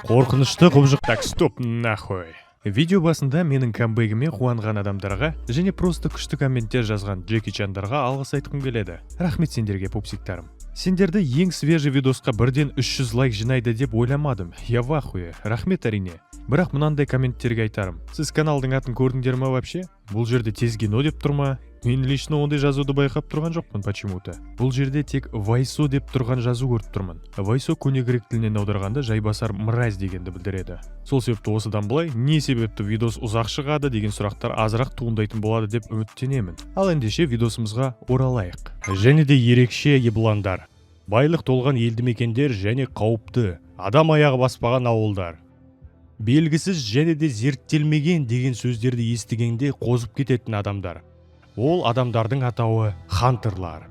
Қорқынышты құбыжық. Так, стоп, нахуй. Видео басында менің камбэгіме қуанған адамдарға және просто күшті комменттер жазған Джеки Чандарға алғыс айтқым келеді. Рахмет сендерге, пупсиктарым. Сендерді ең свежий видосқа бірден 300 лайк жинайды деп ойламадым. Я в ахуе. Рахмет әрине. Бірақ мынандай комменттерге айтарым. Сіз каналдың атын көрдіңдер ма вообще? Бұл жерде тез кино деп тұр ма? Мен лично ондай жазуды байқап тұрған жоқпын почему-то. Бұл жерде тек Вайсо деп тұрған жазу көріп тұрмын. Вайсо көне грек тілінен аударғанда жайбасар мразь дегенді білдіреді. Сол себепті осыдан былай не себепті видос ұзақ шығады деген сұрақтар азырақ туындайтын болады деп үміттенемін. Ал ендеше видосымызға оралайық. Және де ерекше ебландар. Байлық толған елді мекендер және қауіпті, адам аяғы баспаған ауылдар. Белгісіз және де зерттелмеген деген сөздерді естігенде қозып кететін адамдар. Ол адамдардың атауы хантерлар.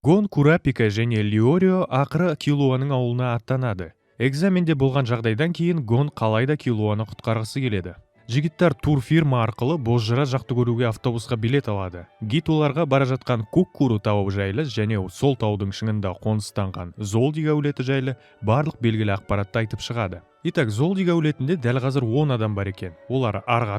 Гон, Курапика және Лиорио ақыры Киллуаның ауылына аттанады. Экзаменде болған жағдайдан кейін Гон қалайда Киллуаны құтқарғысы келеді. Жігіттер турфирма арқылы Бозжыра жақты көруге автобусқа билет алады. Гид оларға бара жатқан Куккуру тауы жайлы және сол таудың шыңында қоныстанған Золдиг әулеті жайлы барлық белгілі ақпаратты айтып шығады. Итак, Золдиг әулетінде дәл қазір 10 адам бар екен. Олар арғы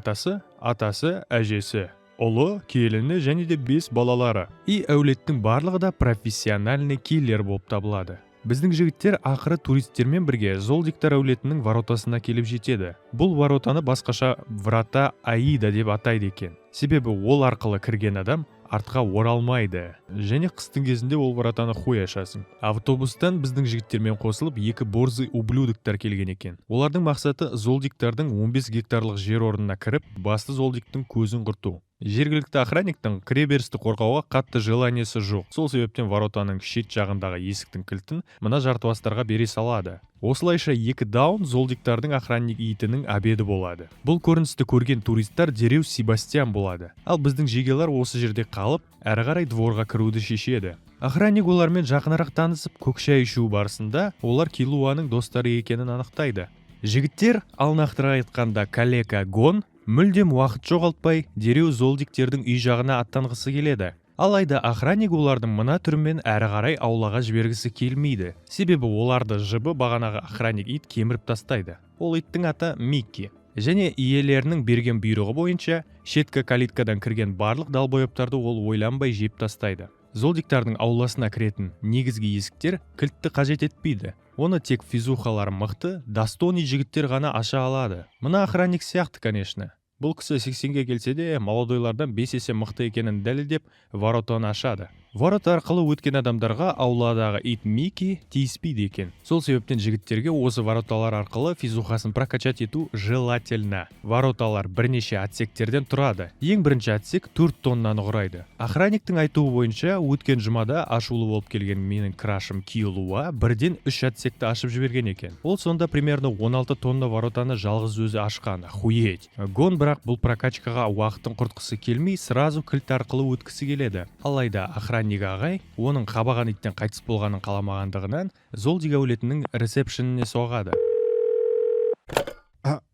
атасы, әжесі, ұлы, келіні және де 5 балалары. И әулеттің барлығы да профессиональный киллер болып табылады. Біздің жігіттер ақыры туристермен бірге Золдигтар әулетінің воротасына келіп жетеді. Бұл воротаны басқаша врата Аида деп атайды екен. Себебі ол арқылы кірген адам артқа оралмайды. Және қыстың кезінде ол воротаны хуй ашасың. Автобустан біздің жігіттермен қосылып екі борзый ублюдоктар келген екен. Олардың мақсаты Золдигтардың 15 гектарлық жер орнына кіріп, басты Золдигтің көзін құрту. Жергілікті охранниктің кіреберісті қорғауға қатты желаниесі жоқ. Сол себептен воротаның шет жағындағы есіктің кілтін мына жартуастарға бере салады. Осылайша екі даун Золдигтардың охранник итінің обеді болады. Бұл көріністі көрген туристер дереу Себастьян болады. Ал біздің жегелер осы жерде қалып, әрі қарай дворға кіруді шешеді. Охранник олармен жақынырақ танысып, көк шай ішу барысында олар Киллуаның достары екенін анықтайды. Жігіттер, ал нақтырақ айтқанда Калека Гон, мүлдем уақыт жоғалтпай, дереу Золдигтердің үй жағына аттанғысы келеді. Алайда охранник олардың мына түрмен әрі қарай аулаға жібергісі келмейді. Себебі оларды жыбы бағанағы охранник ит кеміріп тастайды. Ол иттің аты Микки. Және иелерінің берген бұйрығы бойынша шеткі калиткадан кірген барлық далбойыптарды ол ойланбай жеп тастайды. Золдигтардың ауласына кіретін негізгі есіктер кілтті қажет етпейді. Оны тек физухалар мықты, Дастони жігіттер ғана аша алады. Мына охранник сияқты, конечно. Бұл кісі 80-ге келсе де, молодойлардан 5 есе мықты екенін дәлелдеп, воротаны ашады. Ворот арқылы өткен адамдарға ауладағы ит Микки тиіспейді екен. Сол себептен жігіттерге осы вороталар арқылы физухасын прокачать ету желательно. Вороталар бірнеше отсектерден тұрады. Ең бірінші отсек 4 тоннаны құрайды. Охранниктің айтуы бойынша, өткен жұмада ашулы болып келген менің крашым Киллуа бірден 3 отсекті ашып жіберген екен. Ол сонда примерно 16 тонна воротаны жалғыз өзі ашқан. Хуеть. Гон бірақ бұл прокачкаға уақытын құртқысы келмей, сразу кілт арқылы өткісі келеді. Алайда охранник ағай оның қабаған иттен қайтыс болғанын қаламағандығынан Золдиг әулетінің ресепшеніне соғады.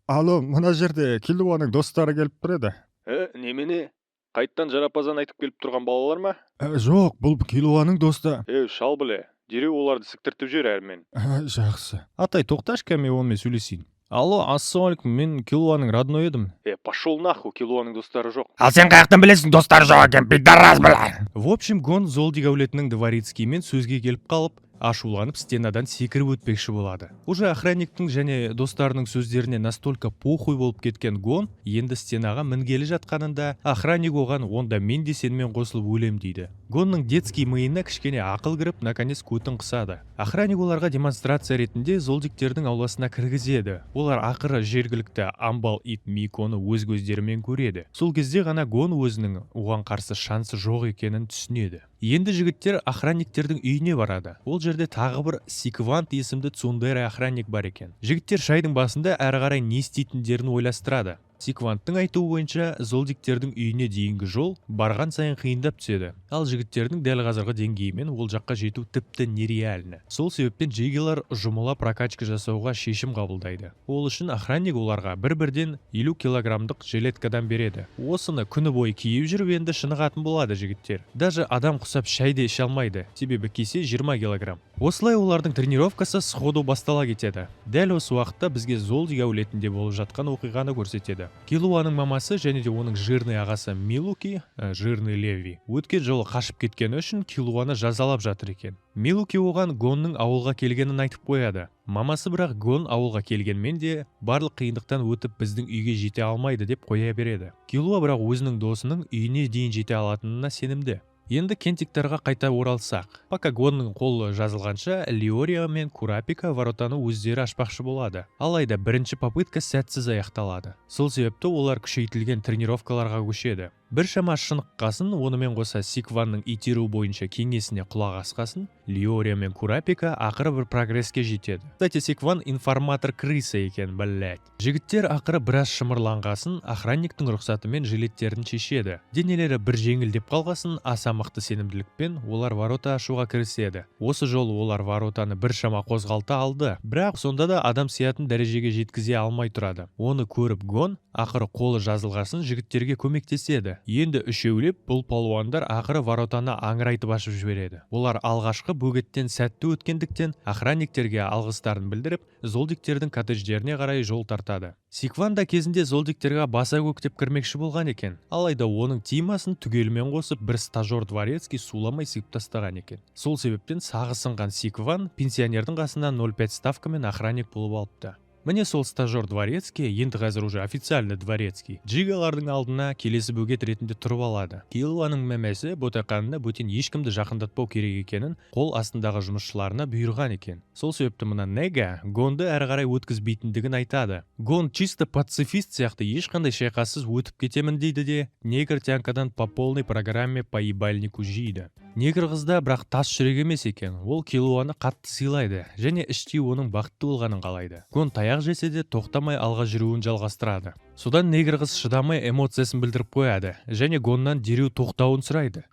Алло, мына жерде Киллуаның достары келіп тұр еді. Немене? Қайттан жарапазан айтып келіп тұрған балалар ма? Жоқ, бұл Киллуаның досты. Шал біле. Дереу оларды сіктіртіп жер әрмен. Жақсы. Атай, тоқташ кәме онымен сөйлесейін. Алло, ассалаумалейкум, мен Киллуаның родной едім. Пошел нахуй, Киллуаның достары жоқ. Ал сен қаяқтан білесің, достары жоқ екен, пидорас бля. В общем, Гон Золдиг әулетінің дворецкиймен сөзге келіп қалып, ашуланып стенадан секіріп өтпекші болады. Уже охранниктің және достарының сөздеріне настолько похуй болып кеткен Гон енді стенаға мінгелі жатқанында охранник оған онда мен де сенімен қосылып өлем дейді. Гонның детский миына кішкене ақыл кіріп, наконец көтін қысады. Охранник оларға демонстрация ретінде Золдигтердің ауласына кіргізеді. Олар ақыры жергілікті амбал ит Миконы өз көздерімен көреді. Сол кезде ғана Гон өзінің оған қарсы шансы жоқ екенін түсінеді. Енді жігіттер охранниктердің үйіне барады. Ол жерде тағы бір Сиквант есімді цундеры охранник бар екен. Жігіттер шайдың басында әрі қарай не істейтіндерін ойластырады. Секванттың айтуы бойынша золдиктердің үйіне дейінгі жол барған сайын қиындап түседі, ал жігіттердің дәл қазіргі деңгейімен ол жаққа жету тіпті нереально. Сол себептен джигилар жұмыла прокачка жасауға шешім қабылдайды. Ол үшін охранник оларға бір-бірден 50 килограммдық жилеткадан береді. Осыны күні бойы киіп жүріп енді шынығатын болады жігіттер. Даже адам құсап шайды іше алмайды, себебі кисе 20 килограмм. Осылай олардың тренировкасы сходу бастала кетеді. Дәл осы уақытта бізге Золдик әулетінде болып жатқан оқиғаны көрсетеді. Киллуаның мамасы және де оның жирный ағасы Милуки, жирный Леви, өткен жолы қашып кеткені үшін Киллуаны жазалап жатыр екен. Милуки оған Гонның ауылға келгенін айтып қояды. Мамасы бірақ Гон ауылға келгенмен де барлық қиындықтан өтіп біздің үйге жете алмайды деп қоя береді. Киллуа бірақ өзінің досының үйіне дейін жете алатынына сенімді. Енді кентиктарға қайта оралсақ. Пока Гонның қолы жазылғанша, Леория мен Курапика воротаны өздері ашпақшы болады. Алайда бірінші попытка сәтсіз аяқталады. Сол себепті олар күшейтілген тренировкаларға көшеді. Біршама шыныққасын, онымен қоса Секванның итеру бойынша кеңесіне құлақ асқасын, Леория мен Курапика ақыры бір прогресске жетеді. Кстати, Секван информатор крыса екен, блять. Жігіттер ақыры біраз шымырланғасын, охранниктің рұқсатымен жилеттерін шешеді. Денелері бір жеңілдеп қалғасын, аса мықты сенімділікпен олар ворота ашуға кіріседі. Осы жолы олар воротаны біршама қозғалта алды, бірақ сонда да адам сиятын дәрежеге жеткізе алмай тұрады. Оны көріп Гон ақыры қолы жазылғасын жігіттерге көмектеседі. Енді үшеулеп бұл палуандар ақыры воротаны аңырайтып ашып жібереді. Олар алғашқы бөгеттен сәтті өткендіктен охранниктерге алғыстарын білдіріп, золдиктердің коттедждеріне қарай жол тартады. Секван да кезінде золдиктерге баса көктеп кірмекші болған екен. Алайда оның тимасын түгелімен қосып бір стажер дворецкий суламай сыйып тастаған екен. Сол себептен сағы сынған Секван пенсионердің қасына 0,5 ставкамен охранник болып алыпты. Міне сол стажер дворецкий, енді қазір уже официальный дворецкий, джигалардың алдына келесі бөгет ретінде тұрып алады. Киллуаның мәмәсі ботақанына бөтен ешкімді жақындатпау керек екенін қол астындағы жұмысшыларына бұйырған екен. Сол себепті мына Нега Гонды әрі қарай өткізбейтіндігін айтады. Гон чисто пацифист сияқты ешқандай шайқассыз өтіп кетемін дейді де, негр тянкадан по полной программе по ебальнику жейді. Негр қызда бірақ тас жүрек емес екен. Ол Киллуаны қатты сыйлайды және іштей оның бақытты болғанын қалайды. Гон таяқ жесе де тоқтамай алға жүруін жалғастырады. Содан негр қыз шыдамай эмоциясын білдіріп қояды және Гоннан дереу тоқтауын сұрайды.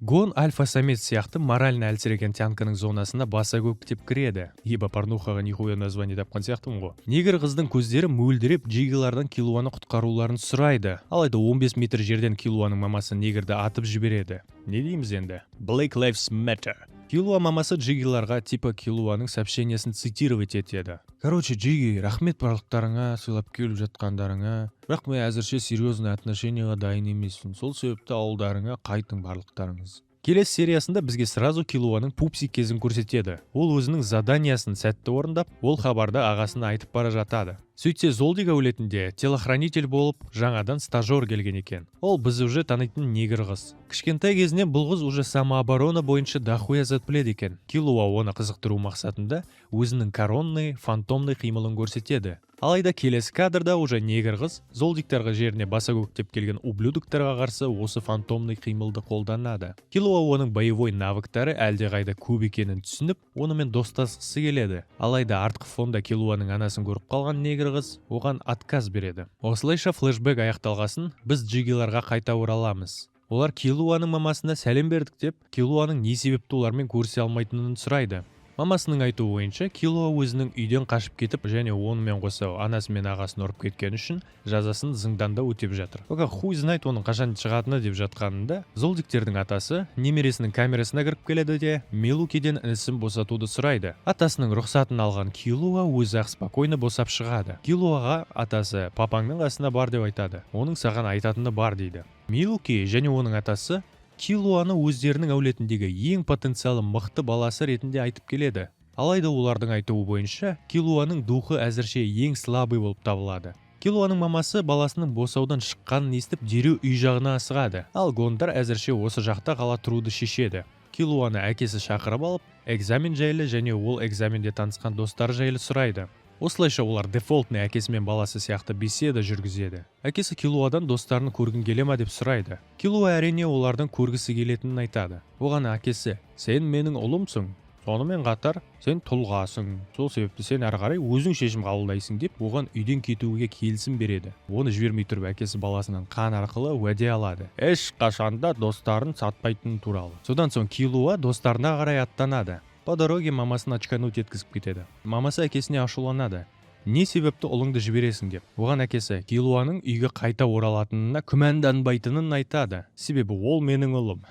Гон альфа-самец сияқты морально әлсіреген тянканың зонасына баса көктеп кіреді. Еба порнухаға нихуя название тапқан сияқтымын ғой. Негр қыздың көздері мөлдіреп джигилардан Киллуаны құтқаруларын сұрайды. Алайда 15 метр жерден Киллуаның мамасы негрді атып жібереді. Не дейміз енді? Black Lives Matter. Киллуа мамасы джигиларға типа Киллуаның сообщениясын цитировать етеді. Короче, Джиги, рахмет барлықтарыңа, сыйлап келіп жатқандарыңа. Бірақ мен әзірше серьезный отношенияға дайын емеспін. Сол себепті ауылдарыңа қайтың барлықтарыңыз. Келесі сериясында бізге сразу Киллуаның пупсик кезін көрсетеді. Ол өзінің заданиясын сәтті орындап, ол хабарды ағасына айтып бара жатады. Сөйтсе Золдик әулетінде телохранитель болып жаңадан стажер келген екен. Ол біз уже танитын негр қыз. Кішкентай кезінен бұл қыз уже самооборона бойынша дохуя зат біледі екен. Киллуа оны қызықтыру мақсатында өзінің коронный, фантомный қимылын көрсетеді. Алайда келесі кадрда уже негр қыз золдиктарға жеріне баса көктеп келген ублюдоктарға қарсы осы фантомный қимылды қолданады. Киллуа оның боевой навыктары әлдеқайда көп екенін түсініп, онымен достасқысы келеді. Алайда артқы фонда Киллуаның анасын көріп қалған негр қыз оған отказ береді. Осылайша флешбек аяқталғасын, біз джигиларға қайта ораламыз. Олар Киллуаның мамасына сәлем бердік деп, Киллуаның не себепті олармен көрісе алмайтынын сұрайды. Мамасының айтуы бойынша Киллуа өзінің үйден қашып кетіп және онымен қоса анасы мен ағасын ұрып кеткен үшін жазасын зыңданда өтеп жатыр. Оға хуй знает оның қашан шығатыны деп жатқанында, золдиктердің атасы немересінің камерасына кіріп келеді де Милукиден інісін босатуды сұрайды. Атасының рұқсатын алған Киллуа өзі-ақ спокойно босап шығады. Киллуаға атасы папаңның қасына бар деп айтады. Оның саған айтатыны бар дейді. Милуки және оның атасы Киллуаны өздерінің әулетіндегі ең потенциалы мықты баласы ретінде айтып келеді. Алайда олардың айтуы бойынша Киллуаның духы әзірше ең слабый болып табылады. Киллуаның мамасы баласының босаудан шыққанын естіп дереу үй жағына асығады. Ал Гондар әзірше осы жақта қала тұруды шешеді. Киллуаны әкесі шақырып алып, экзамен жайлы және ол экзаменде танысқан достары жайлы сұрайды. Осылайша олар дефолтный әкесі мен баласы сияқты беседа жүргізеді. Әкесі Киллуадан достарын көргің келе ма деп сұрайды. Киллуа әрине олардың көргісі келетінін айтады. Оған әкесі: "Сен менің ұлымсың. сонымен қатар сен тұлғасың, сол себепті сен әрі қарай өзің шешім қабылдайсың деп оған үйден кетуге келісім береді. Оны жібермей тұрып әкесі баласынан қан арқылы уәде алады, ешқашанда достарын сатпайтыны туралы. Содан соң Киллуа достарына қарай аттанады. По дороге мамасын очкануть еткізіп кетеді. Мамасы әкесіне ашуланады. Не себепті ұлыңды жібересің деп. Оған әкесі Киллуаның үйге қайта оралатынына күмәнданбайтынын айтады. Себебі ол менің ұлым.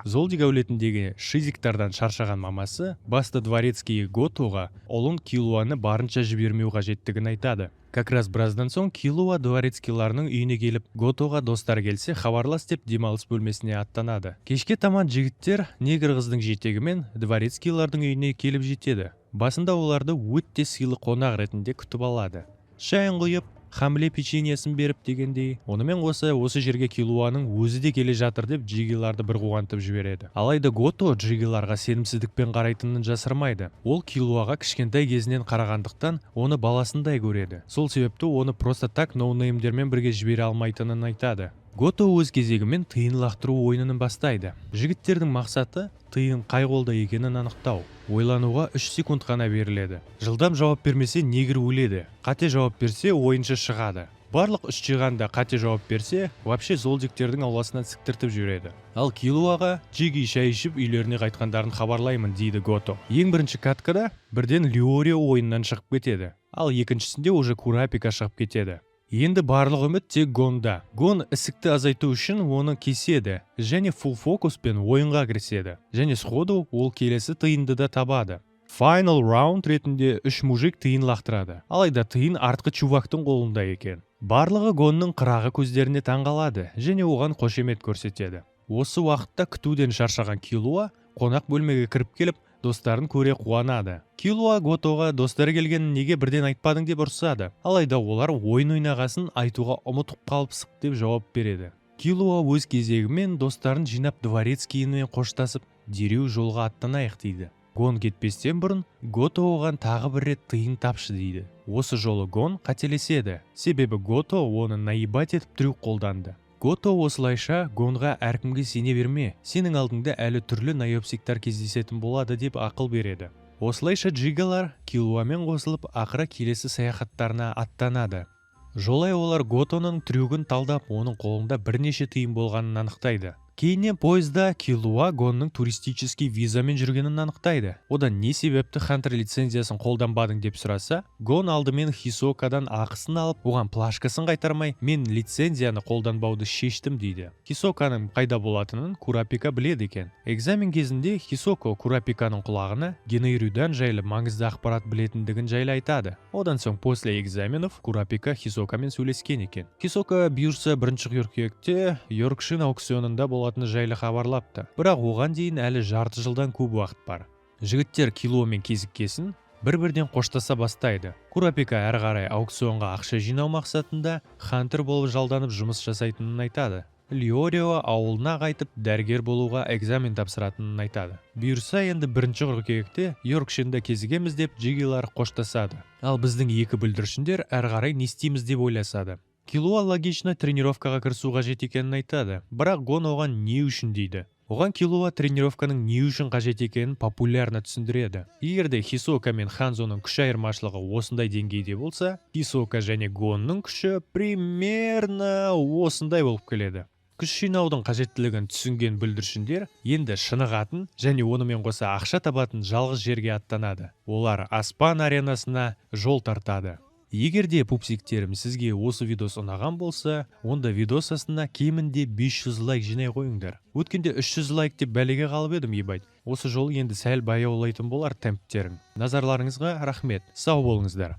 Золдик әулетіндегі шизиктардан шаршаған мамасы басты дворецкий Готоға ұлын Киллуаны барынша жібермеу қажеттігін айтады. Как раз біраздан соң Киллуа дворецкийларының үйіне келіп, Готоға достар келсе хабарлас деп демалыс бөлмесіне аттанады. Кешке таман жігіттер негр қыздың жетегімен дворецкийлардың үйіне келіп жетеді. Басында оларды өте сыйлы қонақ ретінде күтіп алады. Шайын құйып, хамле печеньесін беріп дегендей. Онымен қоса осы жерге Киллуаның өзі де келе жатыр деп джигиларды бір қуантып жібереді. Алайда Гото джигиларға сенімсіздікпен қарайтынын жасырмайды. Ол Киллуаға кішкентай кезінен қарағандықтан оны баласындай көреді. Сол себепті оны просто так ноунеймдермен бірге жібере алмайтынын айтады. Гото өз кезегімен тиын лақтыру ойынын бастайды. Жігіттердің мақсаты тиын қай қолда екенін анықтау. Ойлануға 3 секунд қана беріледі. Жылдам жауап бермесе негр өледі. Қате жауап берсе ойыншы шығады. Барлық 3 жиғанда қате жауап берсе, вообще золдиктердің ауласынан сіктіртіп жүреді. Ал Киллуаға джиги шай ішіп үйлеріне қайтқандарын хабарлаймын дейді Гото. Ең бірінші каткада бірден Лиорио ойыннан шығып кетеді. Ал екіншісінде уже Курапика шығып кетеді. Енді барлық үміт тек Гонда. Гон ісікті азайту үшін оны кеседі және фул фокуспен ойынға кіріседі. Және сходу ол келесі тиынды да табады. Final round ретінде 3 мужик тиын лақтырады. Алайда тиын артқы чувактың қолында екен. Барлығы Гонның қырағы көздеріне таңғалады және оған қошемет көрсетеді. Осы уақытта күтуден шаршаған Киллуа қонақ бөлмеге кіріп келіп, достарын көре қуанады. Киллуа Готоға достары келгенін неге бірден айтпадың деп ұрсады. Алайда олар ойын ойнағасын айтуға ұмытып қалыпсың деп жауап береді. Киллуа өз кезегімен достарын жинап дворецкиймен қоштасып, дереу жолға аттанайық дейді. Гон кетпестен бұрын Гото оған тағы бір рет тиын тапшы дейді. Осы жолы Гон қателеседі. Себебі Гото оны наебать етіп трюк қолданды. Гото осылайша Гонға әркімге сене берме, сенің алдыңда әлі түрлі наебсиктар кездесетін болады деп ақыл береді. Осылайша джигалар Киллуамен қосылып ақыры келесі саяхаттарына аттанады. Жолай олар Готоның трюгін талдап, оның қолында бірнеше тиын болғанын анықтайды. Кейіннен поезда Киллуа Гонның туристический визамен жүргенін анықтайды. Одан не себепті Хантер лицензиясын қолданбадың деп сұраса, Гон алдымен Хисокадан ақысын алып, оған плашкасын қайтармай, мен лицензияны қолданбауды шештім дейді. Хисоканың қайда болатынын Курапика біледі екен. Экзамен кезінде Хисоко Курапиканың құлағына Генейрюдан жайлы маңызды ақпарат білетіндігін жайлы айтады. Одан соң после экзаменов Курапика Хисокамен сөйлескен екен. Хисока бұйырса 1 қыркүйекте Йоркшир аукционында болатыны жайлы хабарлапты. Бірақ оған дейін әлі жарты жылдан көп уақыт бар. Жігіттер Киллуамен кезіккесін бір-бірден қоштаса бастайды. Курапика әрі қарай аукционға ақша жинау мақсатында Хантер болып жалданып жұмыс жасайтынын айтады. Лиорио ауылына қайтып дәрігер болуға экзамен тапсыратынын айтады. Бұйырса енді 1 қыркүйекте Йоркширда кезігеміз деп джигилар қоштасады. Ал біздің екі бүлдіршіндер әрі қарай не істейміз деп ойласады. Киллуа логично тренировкаға кірісу қажет екенін айтады, бірақ Гон оған не үшін дейді. Оған Киллуа тренировканың не үшін қажет екенін популярно түсіндіреді. Егерде Хисока мен Ханзоның күш айырмашылығы осындай деңгейде болса, Хисока және Гонның күші примерно осындай болып келеді. Күш жинаудың қажеттілігін түсінген бүлдіршіндер енді шынығатын және онымен қоса ақша табатын жалғыз жерге аттанады. Олар аспан аренасына жол тартады. Егерде пупсиктерім сізге осы видос ұнаған болса, онда видос астына кемінде 500 лайк жинай қойыңдар. Өткенде 300 лайк деп бәлеге қалып едім ебайт. Осы жол енді сәл баяулайтын болар темптерін. Назарларыңызға рахмет. Сау болыңыздар.